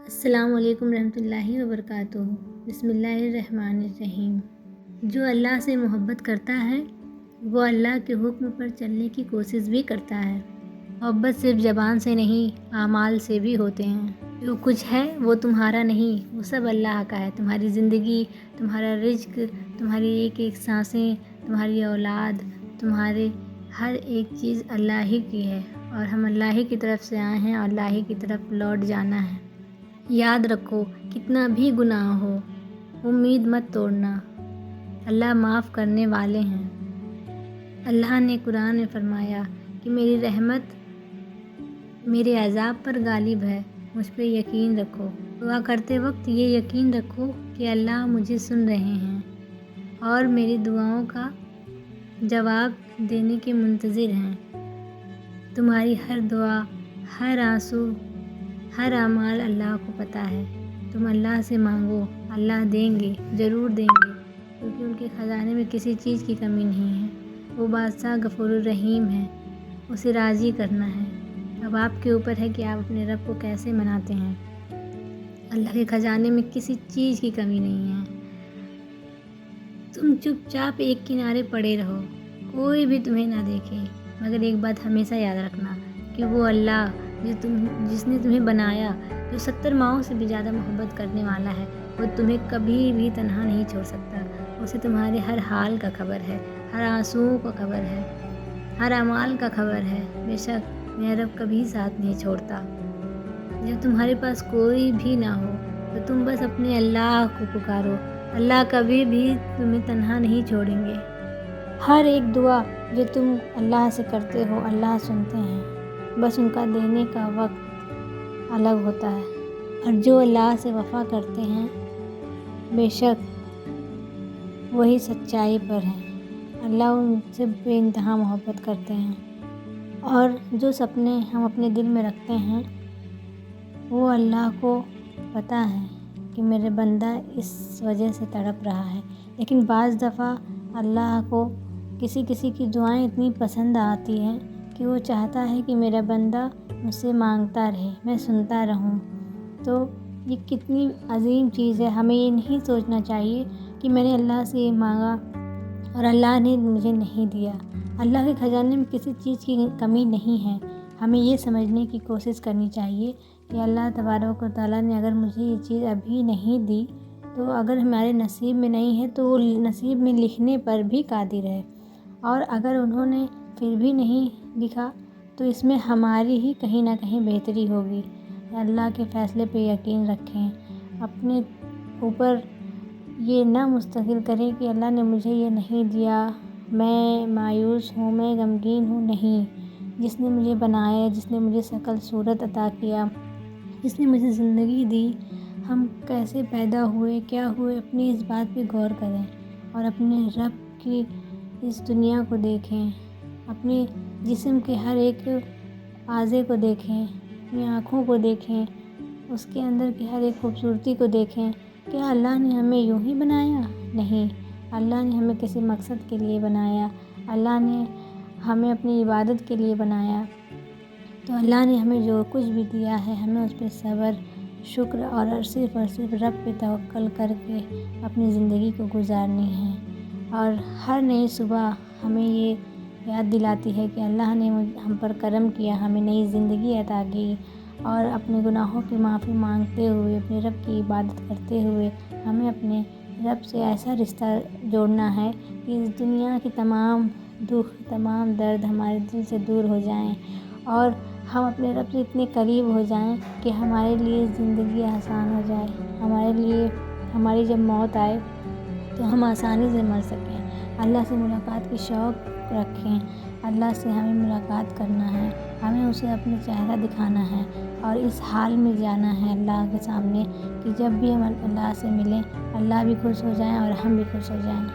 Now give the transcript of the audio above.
السلام علیکم رحمۃ اللہ وبرکاتہ۔ بسم اللہ الرحمن الرحیم۔ جو اللہ سے محبت کرتا ہے وہ اللہ کے حکم پر چلنے کی کوشش بھی کرتا ہے۔ محبت صرف زبان سے نہیں اعمال سے بھی ہوتے ہیں۔ جو کچھ ہے وہ تمہارا نہیں، وہ سب اللہ کا ہے۔ تمہاری زندگی، تمہارا رزق، تمہاری ایک ایک سانسیں، تمہاری اولاد، تمہارے ہر ایک چیز اللہ ہی کی ہے، اور ہم اللہ ہی کی طرف سے آئے ہیں اور اللہ ہی کی طرف لوٹ جانا ہے۔ یاد رکھو، کتنا بھی گناہ ہو امید مت توڑنا، اللہ معاف کرنے والے ہیں۔ اللہ نے قرآن میں فرمایا کہ میری رحمت میرے عذاب پر غالب ہے، مجھ پہ یقین رکھو۔ دعا کرتے وقت یہ یقین رکھو کہ اللہ مجھے سن رہے ہیں اور میری دعاؤں کا جواب دینے کے منتظر ہیں۔ تمہاری ہر دعا، ہر آنسو، ہر اعمال اللہ کو پتہ ہے۔ تم اللہ سے مانگو، اللہ دیں گے، ضرور دیں گے، کیونکہ ان کے خزانے میں کسی چیز کی کمی نہیں ہے۔ وہ بادشاہ غفور الرحیم ہے، اسے راضی کرنا ہے۔ اب آپ کے اوپر ہے کہ آپ اپنے رب کو کیسے مناتے ہیں۔ اللہ کے خزانے میں کسی چیز کی کمی نہیں ہے۔ تم چپ چاپ ایک کنارے پڑے رہو، کوئی بھی تمہیں نہ دیکھے، مگر ایک بات ہمیشہ یاد رکھنا کہ وہ اللہ جس نے تمہیں بنایا، جو 70 ماؤں سے بھی زیادہ محبت کرنے والا ہے، وہ تمہیں کبھی بھی تنہا نہیں چھوڑ سکتا۔ اسے تمہارے ہر حال کا خبر ہے، ہر آنسوؤں کا خبر ہے، ہر اعمال کا خبر ہے۔ بے شک میرا رب کبھی ساتھ نہیں چھوڑتا۔ جب تمہارے پاس کوئی بھی نہ ہو تو تم بس اپنے اللہ کو پکارو، اللہ کبھی بھی تمہیں تنہا نہیں چھوڑیں گے۔ ہر ایک دعا جو تم اللہ سے کرتے ہو اللہ سنتے ہیں، بس ان کا دینے کا وقت الگ ہوتا ہے۔ اور جو اللہ سے وفا کرتے ہیں بے شک وہی سچائی پر ہیں۔ اللہ ان سے بے انتہا محبت کرتے ہیں، اور جو سپنے ہم اپنے دل میں رکھتے ہیں وہ اللہ کو پتہ ہے کہ میرے بندہ اس وجہ سے تڑپ رہا ہے۔ لیکن بعض دفعہ اللہ کو کسی کی دعائیں اتنی پسند آتی ہیں کہ وہ چاہتا ہے کہ میرا بندہ مجھ سے مانگتا رہے، میں سنتا رہوں۔ تو یہ کتنی عظیم چیز ہے۔ ہمیں یہ نہیں سوچنا چاہیے کہ میں نے اللہ سے یہ مانگا اور اللہ نے مجھے نہیں دیا۔ اللہ کے خزانے میں کسی چیز کی کمی نہیں ہے۔ ہمیں یہ سمجھنے کی کوشش کرنی چاہیے کہ اللہ تبارک و تعالیٰ نے اگر مجھے یہ چیز ابھی نہیں دی تو اگر ہمارے نصیب میں نہیں ہے تو وہ نصیب میں لکھنے پر بھی قادر ہے، اور اگر انہوں نے پھر بھی نہیں لکھا تو اس میں ہماری ہی کہیں نہ کہیں بہتری ہوگی۔ اللہ کے فیصلے پہ یقین رکھیں، اپنے اوپر یہ نہ مستقل کریں کہ اللہ نے مجھے یہ نہیں دیا، میں مایوس ہوں، میں غمگین ہوں۔ نہیں، جس نے مجھے بنایا، جس نے مجھے شکل صورت عطا کیا، جس نے مجھے زندگی دی، ہم کیسے پیدا ہوئے، کیا ہوئے، اپنی اس بات پہ غور کریں اور اپنے رب کی اس دنیا کو دیکھیں، اپنے جسم کے ہر ایک اعضے کو دیکھیں، اپنی آنکھوں کو دیکھیں، اس کے اندر کی ہر ایک خوبصورتی کو دیکھیں۔ کیا اللہ نے ہمیں یوں ہی بنایا؟ نہیں، اللہ نے ہمیں کسی مقصد کے لیے بنایا۔ اللہ نے ہمیں اپنی عبادت کے لیے بنایا۔ تو اللہ نے ہمیں جو کچھ بھی دیا ہے ہمیں اس پہ صبر، شکر اور صرف رب پہ توکل کر کے اپنی زندگی کو گزارنی ہے۔ اور ہر نئی صبح ہمیں یہ یاد دلاتی ہے کہ اللہ نے ہم پر کرم کیا، ہمیں نئی زندگی عطا کی، اور اپنے گناہوں کی معافی مانگتے ہوئے، اپنے رب کی عبادت کرتے ہوئے ہمیں اپنے رب سے ایسا رشتہ جوڑنا ہے کہ اس دنیا کی تمام دکھ، تمام درد ہمارے دل سے دور ہو جائیں، اور ہم اپنے رب سے اتنے قریب ہو جائیں کہ ہمارے لیے زندگی آسان ہو جائے، ہمارے لیے ہماری جب موت آئے تو ہم آسانی سے مر سکیں۔ اللہ سے ملاقات کی شوق رکھیں، اللہ سے ہمیں ملاقات کرنا ہے، ہمیں اسے اپنا چہرہ دکھانا ہے، اور اس حال میں جانا ہے اللہ کے سامنے کہ جب بھی ہم اللہ سے ملیں اللہ بھی خوش ہو جائیں اور ہم بھی خوش ہو جائیں۔